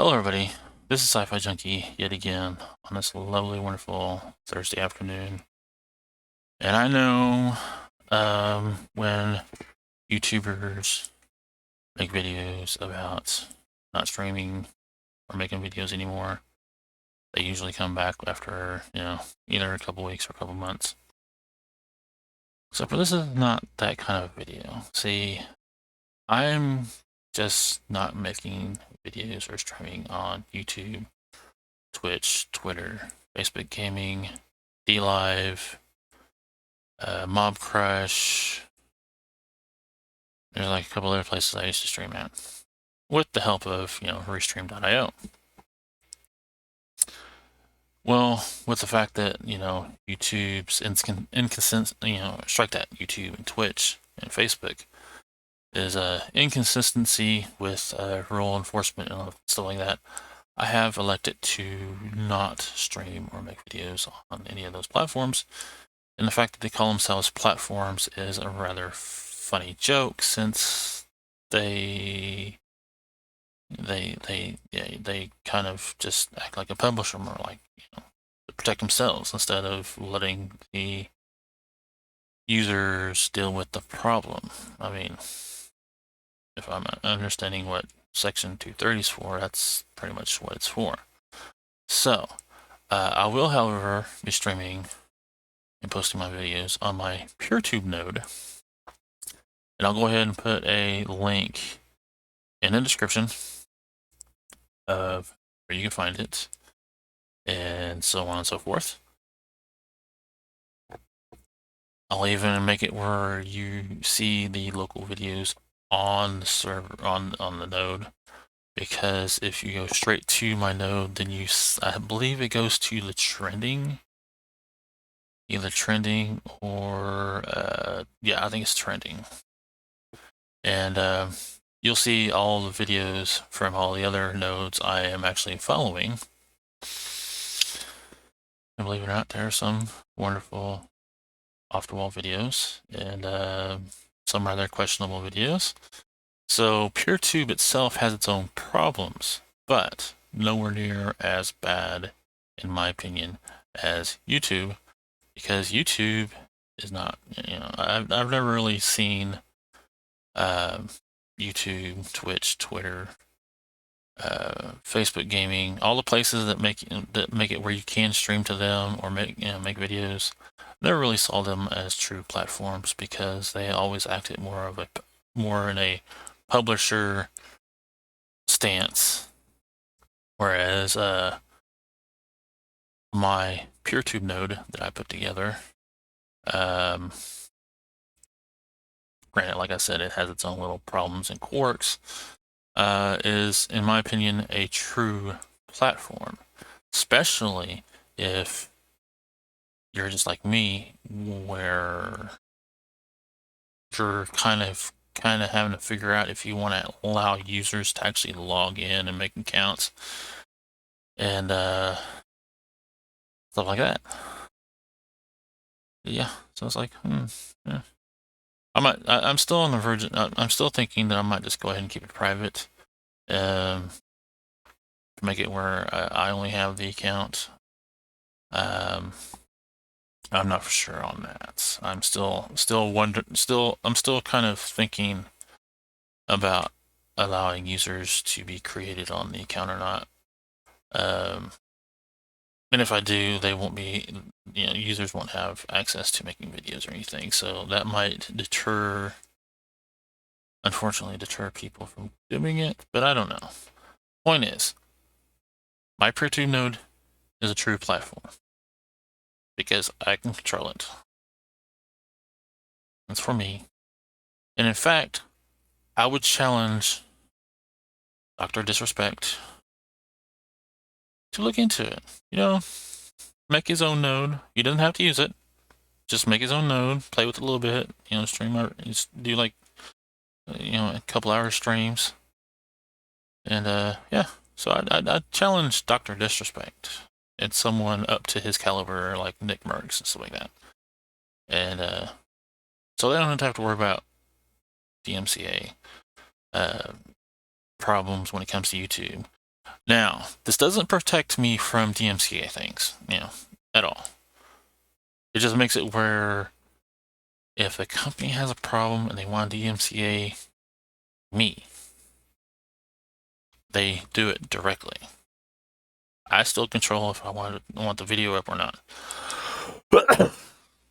Hello, everybody. This is Sci-Fi Junkie yet again on this lovely, wonderful Thursday afternoon. And I know when YouTubers make videos about not streaming or making videos anymore, they usually come back after, either a couple weeks or a couple months. So for this is not that kind of video. See, I'm just not making videos or streaming on YouTube, Twitch, Twitter, Facebook Gaming, DLive, Mob Crush. There's like a couple other places I used to stream at, with the help of Restream.io. Well, with the fact that YouTube's inconsistent, strike that YouTube and Twitch and Facebook is a inconsistency with rule enforcement and stuff like that. I have elected to not stream or make videos on any of those platforms. And the fact that they call themselves platforms is a rather funny joke, since they kind of just act like a publisher, more like to protect themselves instead of letting the users deal with the problem. I mean, if I'm understanding what Section 230 is for, that's pretty much what it's for. So, I will, however, be streaming and posting my videos on my PureTube node. And I'll go ahead and put a link in the description of where you can find it, and so on and so forth. I'll even make it where you see the local videos on the server, on the node, because if you go straight to my node, then I believe it goes to the trending, either trending or yeah, I think it's trending, and you'll see all the videos from all the other nodes I am actually following. And believe it or not, there are some wonderful off-the-wall videos and some rather questionable videos. So PureTube itself has its own problems, but nowhere near as bad, in my opinion, as YouTube, because YouTube is not, I've never really seen YouTube, Twitch, Twitter, Facebook Gaming, all the places that make it where you can stream to them or make videos. Never really saw them as true platforms, because they always acted more in a publisher stance, whereas my PureTube node that I put together, granted, like I said, it has its own little problems and quirks, is, in my opinion, a true platform, especially if you're just like me, where you're kind of having to figure out if you want to allow users to actually log in and make accounts and stuff like that. Yeah, so it's like, yeah. I'm still on the verge. I'm still thinking that I might just go ahead and keep it private, to make it where I only have the account. I'm not for sure on that. I'm still kind of thinking about allowing users to be created on the account or not. And if I do, they won't be, users won't have access to making videos or anything. So that might unfortunately deter people from doing it, but I don't know. Point is, my PureTube node is a true platform because I can control it. It's for me. And in fact, I would challenge Dr. Disrespect to look into it. Make his own node. He doesn't have to use it. Just make his own node, play with it a little bit, stream or just do like, a couple hour streams. And yeah, so I'd challenge Dr. Disrespect and someone up to his caliber, like Nick Merckx and stuff like that. And so they don't have to worry about DMCA problems when it comes to YouTube. Now, this doesn't protect me from DMCA things, at all. It just makes it where if a company has a problem and they want to DMCA me, they do it directly. I still control if I want the video up or not.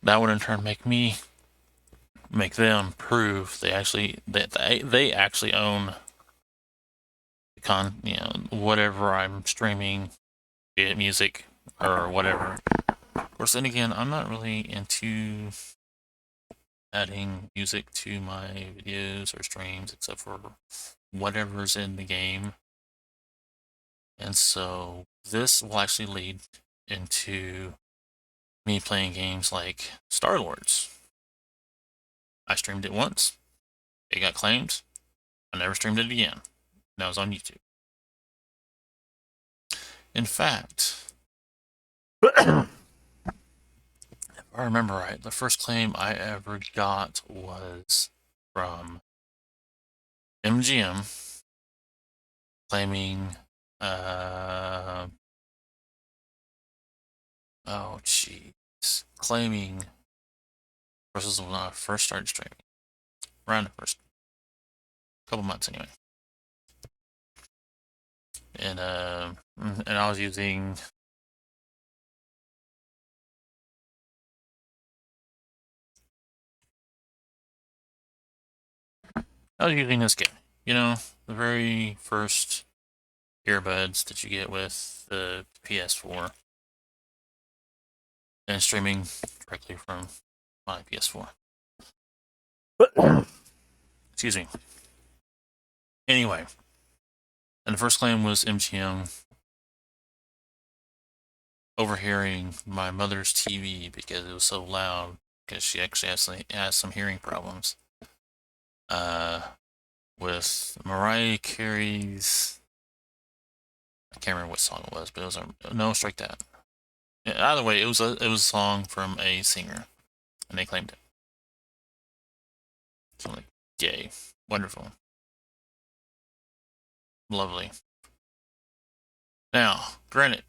That would in turn make them prove they actually own whatever I'm streaming, be it music or whatever. Of course, then again, I'm not really into adding music to my videos or streams except for whatever's in the game. And so this will actually lead into me playing games like Star-Lords. I streamed it once. It got claimed. I never streamed it again. That was on YouTube. In fact, if I remember right, the first claim I ever got was from MGM claiming, claiming versus when I first started streaming, around the first couple months anyway. And I was using this guy, the very first earbuds that you get with the PS4, and streaming directly from my PS4. Excuse me. Anyway, and the first claim was MGM overhearing my mother's TV because it was so loud, because she actually has some hearing problems. With Mariah Carey's, I can't remember what song it was, but it was no, strike that. Either way, it was a song from a singer, and they claimed it. So I'm like, yay, wonderful, lovely. Now, granted,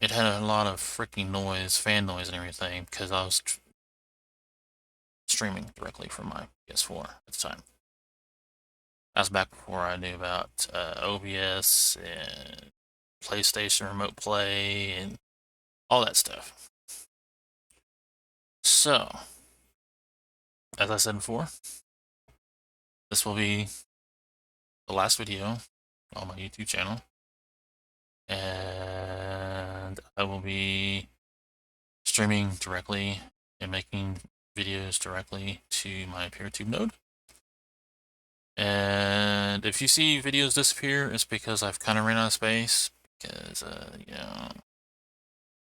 it had a lot of freaking noise, fan noise, and everything because I was streaming directly from my PS4 at the time. That was back before I knew about OBS and PlayStation Remote Play and all that stuff. So, as I said before, this will be the last video on my YouTube channel. And I will be streaming directly and making videos directly to my PeerTube node. And if you see videos disappear, it's because I've kind of ran out of space. Because,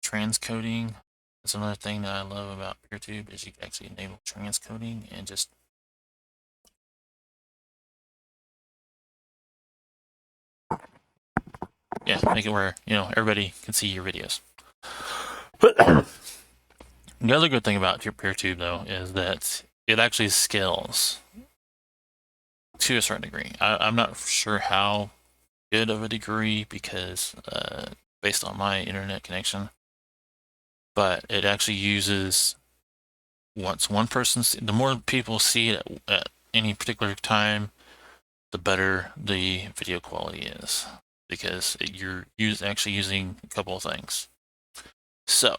transcoding is another thing that I love about PeerTube is you can actually enable transcoding and just make it where, everybody can see your videos. The other good thing about your PeerTube, though, is that it actually scales to a certain degree. I'm not sure how good of a degree because based on my internet connection, but it actually uses once one person, the more people see it at any particular time, the better the video quality is because you're actually using a couple of things. So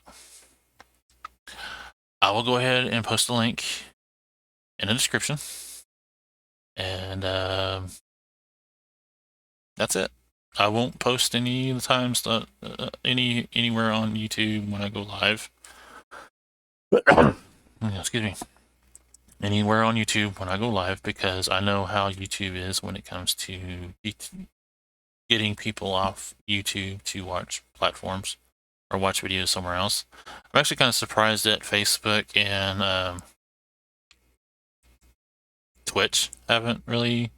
I will go ahead and post a link in the description, and that's it. I won't post any of the times that anywhere on YouTube when I go live. Excuse me. Anywhere on YouTube when I go live because I know how YouTube is when it comes to getting people off YouTube to watch platforms or watch videos somewhere else. I'm actually kind of surprised that Facebook and Twitch haven't really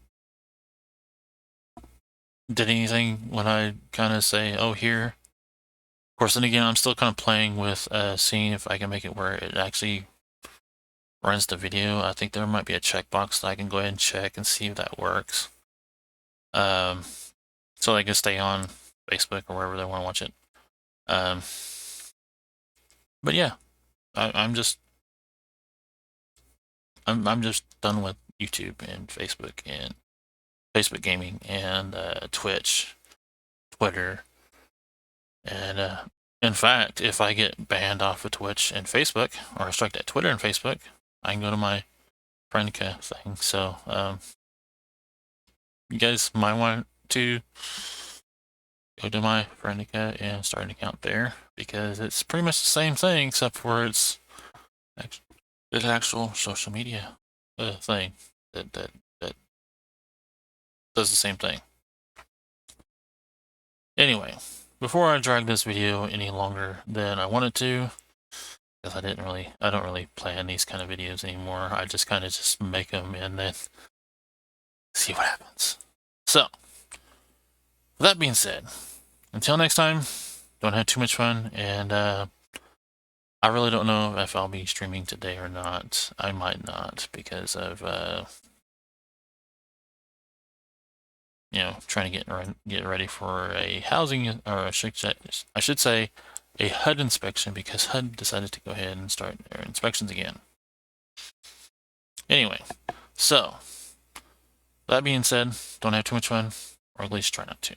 did anything when I kind of say, oh, here. Of course, then again, I'm still kind of playing with seeing if I can make it where it actually runs the video. I think there might be a checkbox that I can go ahead and check and see if that works. so they can stay on Facebook or wherever they want to watch it. But yeah, I'm just done with YouTube and Facebook gaming and Twitch, Twitter, and in fact, if I get banned off of Twitch and Facebook, or strike at Twitter and Facebook, I can go to my Friendica thing. So you guys might want to go to my Friendica and start an account there, because it's pretty much the same thing except for it's actual social media thing that does the same thing. Anyway, before I drag this video any longer than I wanted to, because I don't really plan these kind of videos anymore. I just kind of just make them and then see what happens. So, with that being said, until next time, don't have too much fun, and I really don't know if I'll be streaming today or not. I might not, because of trying to get ready for a housing, or I should say a HUD inspection, because HUD decided to go ahead and start their inspections again. Anyway, so that being said, don't have too much fun, or at least try not to.